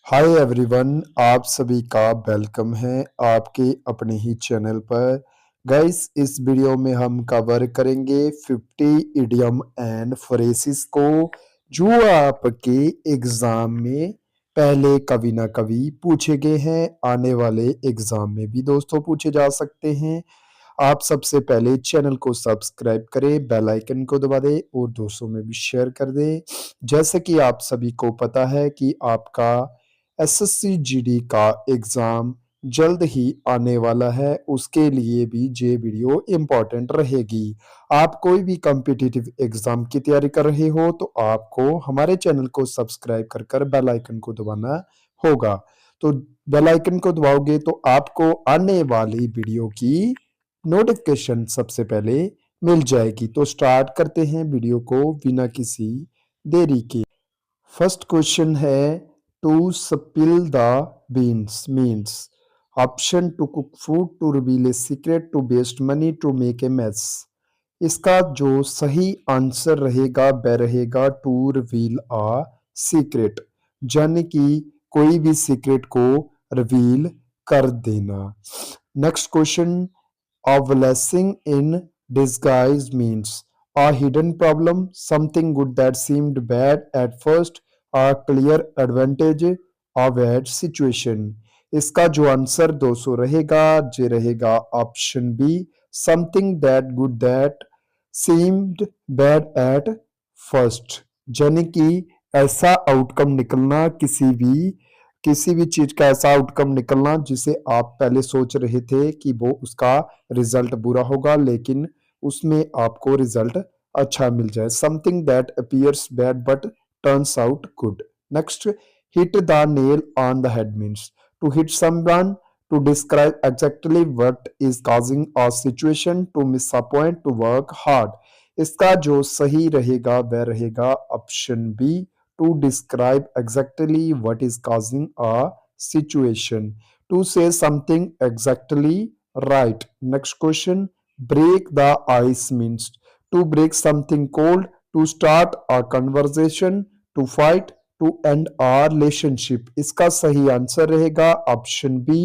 Hi everyone, आप सभी का वेलकम है आपके अपने ही चैनल पर। गाइस, इस वीडियो में हम कवर करेंगे 50 इडियम एंड फ्रेजेस को जो आपके एग्जाम में पहले कभी ना कभी पूछे गए हैं, आने वाले एग्जाम में भी दोस्तों पूछे जा सकते हैं। आप सबसे पहले चैनल को सब्सक्राइब करें, बेल आइकन को दबा दें और दोस्तों में भी शेयर कर दें। जैसे कि आप सभी को पता है कि आपका एसएससी जीडी का एग्जाम जल्द ही आने वाला है, उसके लिए भी ये वीडियो इम्पोर्टेंट रहेगी। आप कोई भी कॉम्पिटिटिव एग्जाम की तैयारी कर रहे हो तो आपको हमारे चैनल को सब्सक्राइब कर कर बेल आइकन को दबाना होगा। तो बेल आइकन को दबाओगे तो आपको आने वाली वीडियो की नोटिफिकेशन सबसे पहले मिल जाएगी। तो स्टार्ट करते हैं वीडियो को बिना किसी देरी के। फर्स्ट क्वेश्चन है, to spill the beans means option to cook food, to reveal a secret, to waste money, to make a mess. इसका जो सही आंसर रहेगा वह रहेगा टू रिवील अ सीक्रेट, यानी कि कोई भी सीक्रेट को रिवील कर देना। Next question, a blessing in disguise means a hidden problem, something good that seemed bad at first, a clear advantage, a bad situation. इसका जो आंसर 200 रहेगा जे रहेगा option B, something that good that seemed bad at first, यानी कि ऐसा outcome निकलना, किसी भी चीज का ऐसा आउटकम निकलना जिसे आप पहले सोच रहे थे कि वो उसका रिजल्ट बुरा होगा, लेकिन उसमें आपको रिजल्ट अच्छा मिल जाए। Something that appears bad but turns out good. Next, hit the nail on the head means to hit someone, to describe exactly what is causing a situation, to miss a point, to work hard. इसका जो सही रहेगा वह रहेगा option B, to describe exactly what is causing a situation, to say something exactly right. Next question, break the ice means to break something cold, to start a conversation, to fight, to end a relationship. इसका सही answer रहेगा option B,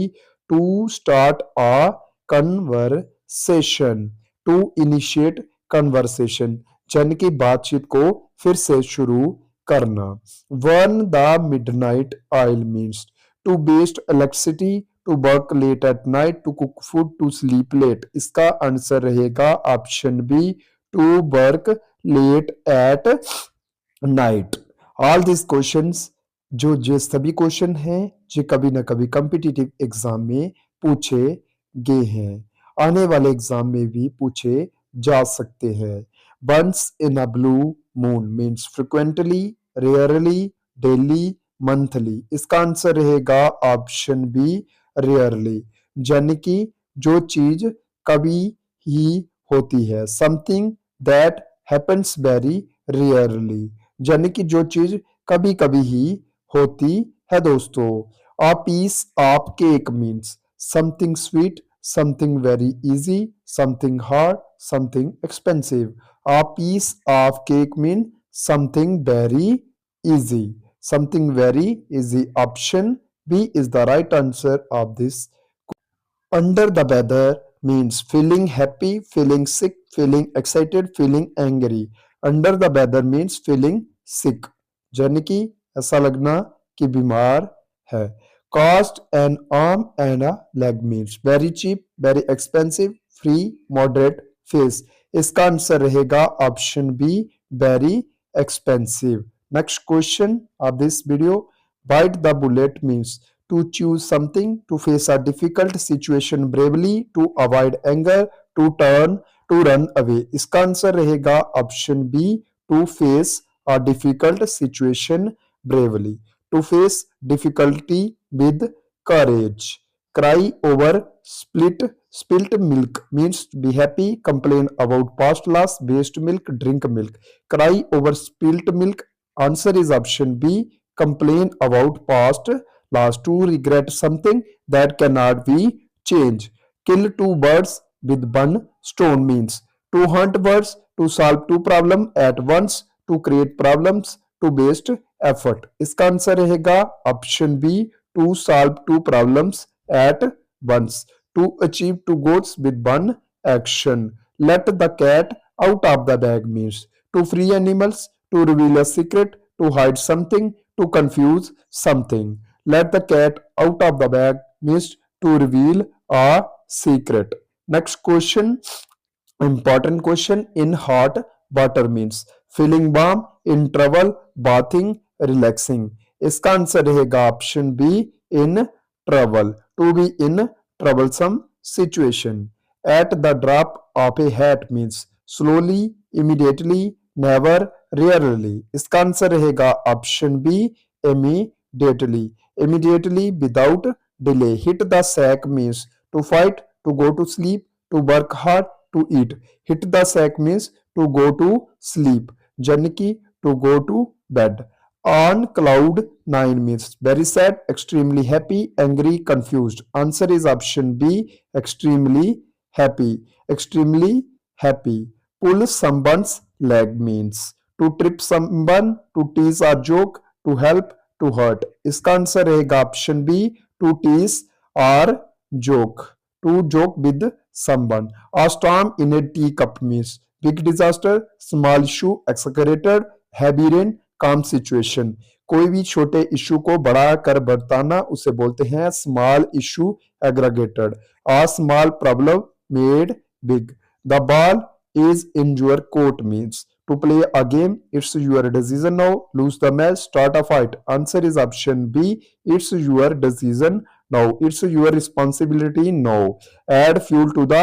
to start a conversation, to initiate conversation, यानी कि बातचीत को फिर से शुरू करना। Burn the midnight oil means to waste electricity, to work late at night, to cook food, to sleep late. इसका आंसर रहेगा option B, to work late at night. All these questions, जो सभी क्वेश्चन हैं जो कभी ना कभी competitive exam में पूछे गए हैं, आने वाले एग्जाम में भी पूछे जा सकते हैं। Once in a blue moon means frequently, rarely, daily, monthly. इसका आंसर रहेगा ऑप्शन बी, rarely, यानी कि जो चीज कभी ही होती है। Something that happens very rarely, यानी कि जो चीज कभी कभी ही होती है दोस्तों। A piece of cake means something sweet, something very easy, something hard, something expensive. A piece of cake means something very easy. Something very easy. Option B is the right answer of this. Under the weather means feeling happy, feeling sick, feeling excited, feeling angry. Under the weather means feeling sick, यानी कि ऐसा लगना कि बीमार है। Cost an arm and a leg means very cheap, very expensive, free, moderate, fees. इसका answer रहेगा option B, very expensive. Next question of this video, bite the bullet means to choose something, to face a difficult situation bravely, to avoid anger, to run away. इसका answer रहेगा option B, to face a difficult situation bravely, to face difficulty with courage. Cry over spilt milk means be happy, complain about past loss, waste milk, drink milk. Cry over spilt milk, answer is option B, complain about past loss, to regret something that cannot be changed. Kill two birds with one stone means to hunt birds, to solve two problems at once, to create problems, to waste effort. इसका answer रहेगा option B, to solve two problems at once, to achieve two goals with one action. Let the cat out of the bag means to free animals, to reveal a secret, to hide something, to confuse something. Let the cat out of the bag means to reveal a secret. Next question, important question. In hot water means feeling warm, in trouble, bathing, relaxing. इसका answer रहेगा option B, in trouble, to be in troublesome situation. At the drop of a hat means slowly, immediately, never, rarely. इसका answer रहेगा option B, immediately. Immediately, without delay. Hit the sack means to fight, to go to sleep, to work hard, to eat. Hit the sack means to go to sleep. Janaki, to go to bed. On cloud 9 means very sad, extremely happy, angry, confused. Answer is option B, extremely happy. Extremely happy. Pull someone's leg means to trip someone, to tease or joke, to help, to hurt. इसका answer रहेगा option B, to tease or joke, to joke with someone. A storm in a teacup means big disaster, small issue, exaggerated, heavy rain, काम situation. कोई भी छोटे issue को बड़ा कर बताना उसे बोलते हैं small issue aggregated. A small problem made big. The ball is in your court means to play a game, it's your decision now, lose the match, start a fight. Answer is option B, it's your decision now, it's your responsibility now. Add fuel to the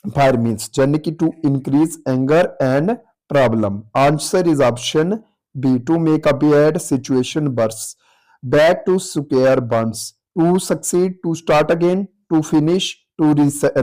fire means जनकी to increase anger and problem. Answer is option B, to make a bad situation worse. Back to square ones. To succeed, to start again, to finish, to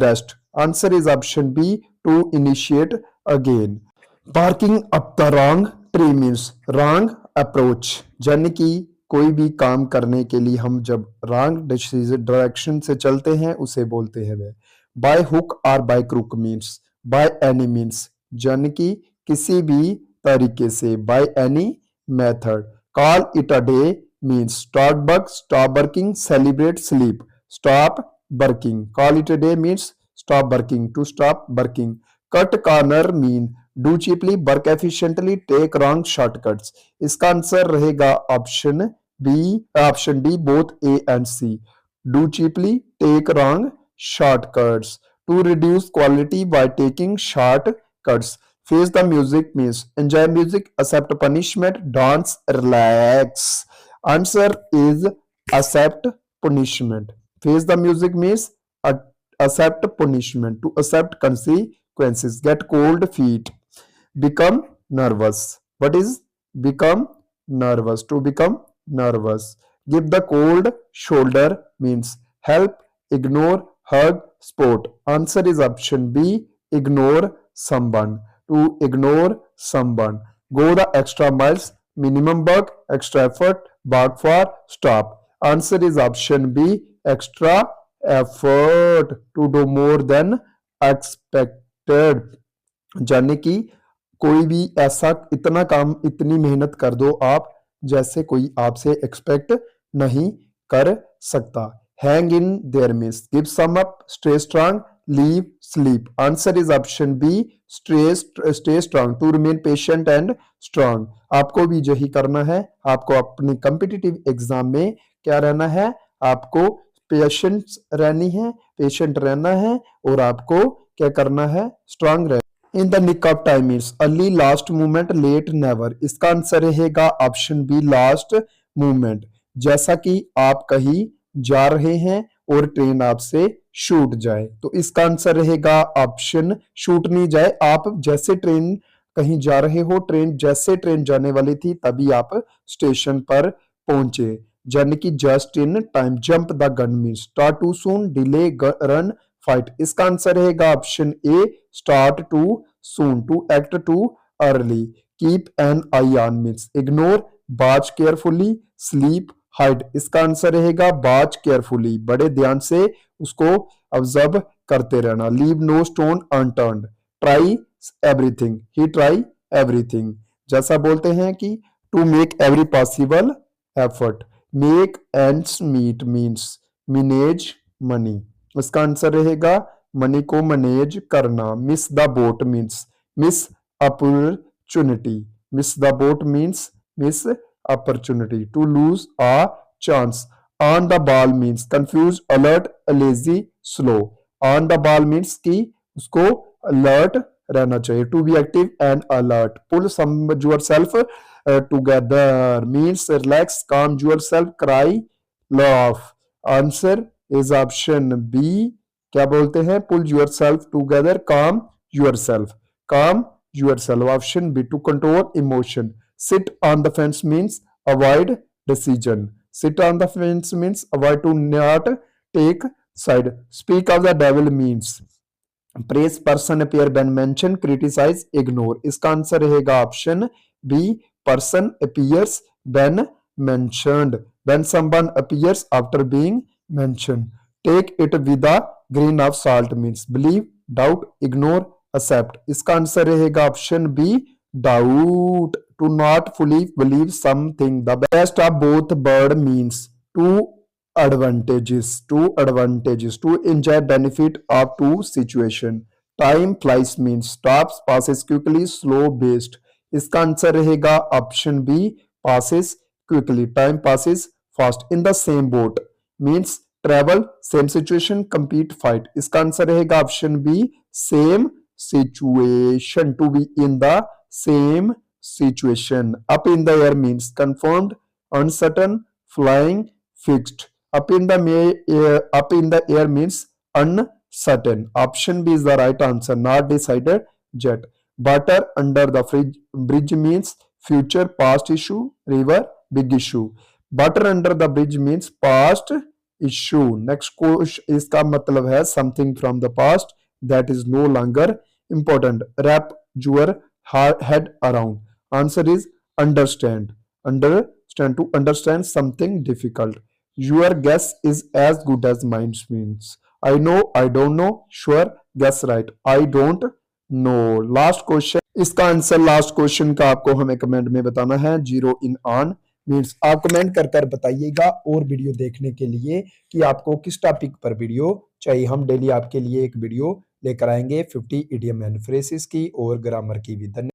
rest. Answer is option B, to initiate again. Barking up the wrong tree means wrong approach. यानी कि कोई भी काम करने के लिए हम जब wrong डायरेक्शन से चलते हैं उसे बोलते हैं वे। By hook or by crook means by any means, यानी कि किसी भी तरीके से, by any method. Call it a day means stop work, stop working, celebrate, sleep, stop working. Call it a day means stop working, to stop working. Cut corner mean do cheaply, work efficiently, take wrong shortcuts. इसका answer रहेगा option B, option D, both A and C. Do cheaply, take wrong shortcuts. To reduce quality by taking shortcuts. Face the music means enjoy music, accept punishment, dance, relax. Answer is accept punishment. Face the music means accept punishment, to accept consequences. Get cold feet. Become nervous. What is become nervous? To become nervous. Give the cold shoulder means help, ignore, hug, support. Answer is option B, ignore someone. To ignore someone. Go the extra miles, minimum work, extra effort, work for, stop. Answer is option B, extra effort, to do more than expected. यानी कि कोई भी ऐसा इतना काम, इतनी मेहनत कर दो आप जैसे कोई आपसे एक्सपेक्ट नहीं कर सकता। Hang in there means give sum up, stay strong, leave, sleep. Answer is option B, stay strong, to remain patient and strong. आपको भी यही करना है। आपको अपने कॉम्पिटिटिव एग्जाम में क्या रहना है, आपको पेशेंस रहनी है, पेशेंट रहना है और आपको क्या करना है, स्ट्रांग रहना। In the nick of time means early, last movement, late, never. इसका आंसर रहेगा ऑप्शन बी, लास्ट मूवमेंट। जैसा कि आप कहीं जा रहे हैं और ट्रेन आपसे छूट जाए तो इसका आंसर रहेगा ऑप्शन, छूट नहीं जाए, आप जैसे ट्रेन कहीं जा रहे हो, ट्रेन जाने वाली थी तभी आप स्टेशन पर पहुंचे, यानी कि just in time. Jump the gun means start too soon, delay, run, fight. इसका आंसर रहेगा option A, start too soon, to act too early. Keep an eye on means ignore, watch carefully, sleep, hide. इसका answer रहेगा watch carefully, बड़े ध्यान से उसको observe करते रहना। Leave no stone unturned, try everything, ही ट्राई एवरीथिंग। जैसा बोलते हैं कि to make every possible effort. Make ends meet means manage money, इसका आंसर रहेगा मनी को मैनेज करना। Miss the boat means miss opportunity, miss the boat means miss opportunity. To lose a chance. On the ball means confuse, alert, lazy, slow. On the ball means कि उसको alert रहना चाहिए। To be active and alert. Pull some yourself together means relax, calm yourself, cry, laugh. Answer is option B, क्या बोलते हैं, pull your self together, calm yourself, calm yourself. Option B, to control emotion. Sit on the fence means avoid decision, sit on the fence means avoid, to not take side। speak of the devil means praise person appear when mentioned, criticize, ignore। इसका answer रहेगा option B, person appears when mentioned, when someone appears after being mentioned। take it with a grain of salt means believe, doubt, ignore, accept। इसका answer रहेगा option B, doubt, to not fully believe something। the best of both bird means two advantages, to enjoy benefit of two situation। time flies means stops, passes quickly, slow, based। इसका answer रहेगा option B, passes quickly, time passes fast। in the same boat means travel, same situation, compete, fight। इसका answer रहेगा option B, same situation, to be in the same situation। up in the air means confirmed, uncertain, flying, fixed। up in the air means uncertain। option B is the right answer, not decided yet। water under the bridge means future, past issue, river, big issue। water under the bridge means past issue। next question, इसका मतलब है something from the past that is no longer important। wrap your head around। answer is understand, to understand something difficult। your guess is as good as mine means I know, I don't know, sure, guess right, I don't know। Last question, इसका answer last question का आपको हमें comment में बताना है। Zero in on means आप comment कर बताइएगा और वीडियो देखने के लिए कि आपको किस टॉपिक पर वीडियो चाहिए। हम डेली आपके लिए एक वीडियो लेकर आएंगे 50 इडियम एंड फ्रेजेस की और ग्रामर की भी। धन्यवाद।